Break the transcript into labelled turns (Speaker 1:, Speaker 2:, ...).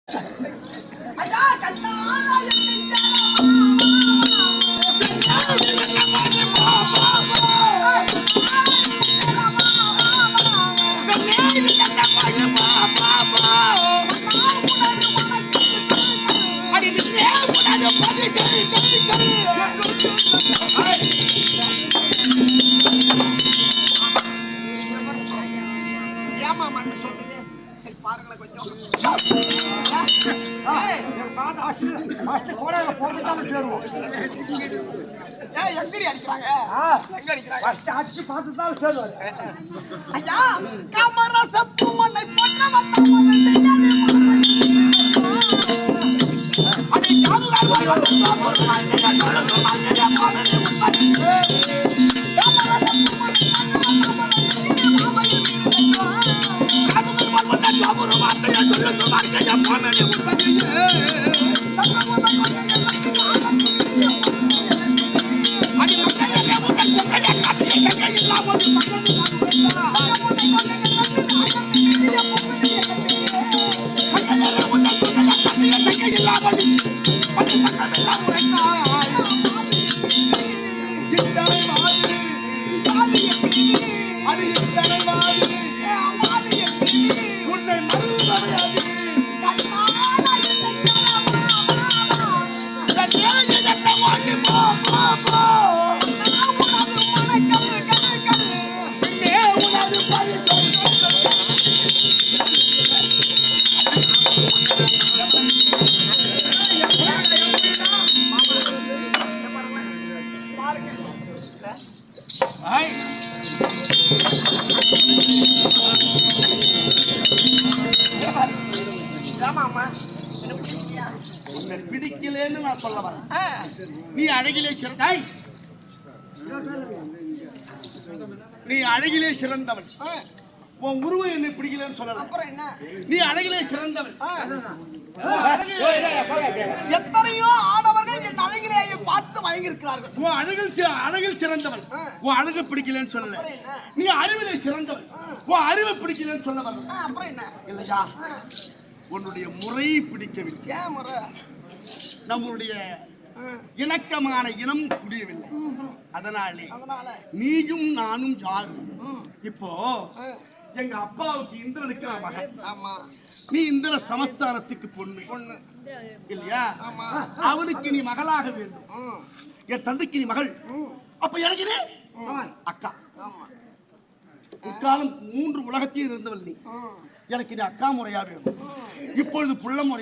Speaker 1: ஐயா கண்ணாரா எங்கடி அடிக்கிறாங்க எங்க அடிக்கிறாங்க அடிச்சு பார்த்துதான் சேருவாரு ஐயா காமரசம் பூமனை போற்றவன் தமனை செய்யாதே அடி காமராஜ் காமரசம் பிடிக்கலன்னு நான் சொல்ல வரேன். நீ அழகிலே சிறந்தாய், நீ அழகிலே சிறந்தவன். உன் உருவம் என்னை பிடிக்கலன்னு சொல்லலாம். அப்புறம் என்ன? நீ அழகிலே சிறந்தவன். எத்தனையோ ஆடவர்கள் என் அழகிலேயே பார்த்து மயங்கி இருக்கிறார்கள். உன் அழகில் சிறந்தவன். உன் அழகு பிடிக்கலன்னு சொல்லல. நீ அறிவிலே சிறந்தவன். உன் அறிவை பிடிக்கலன்னு சொல்ல வரல. அப்புறம் என்ன? இல்லையா, உன்னுடைய முறையை பிடிக்கவில்லை. ஏன் முறை? நம்முடைய இணக்கமான இனம் புரியவில்லை. அதனாலே நீயும் நானும் யாரு? இப்போ எங்க அப்பாவுக்கு இந்திரனுக்கு நான் மகன். ஆமா. நீ இந்திர சமஸ்தானத்துக்கு பொண்ணு இல்லையா? அவனுக்கு நீ மகளாக வேண்டும். என் தந்தைக்கு நீ மகள். அப்ப எனக்கு அக்கா. முக்காலம் 3 உலகத்தையும் இருந்தவள் நீ. எனக்கு நீ அக்கா முறையா வேணும். இப்பொழுது புள்ள முறை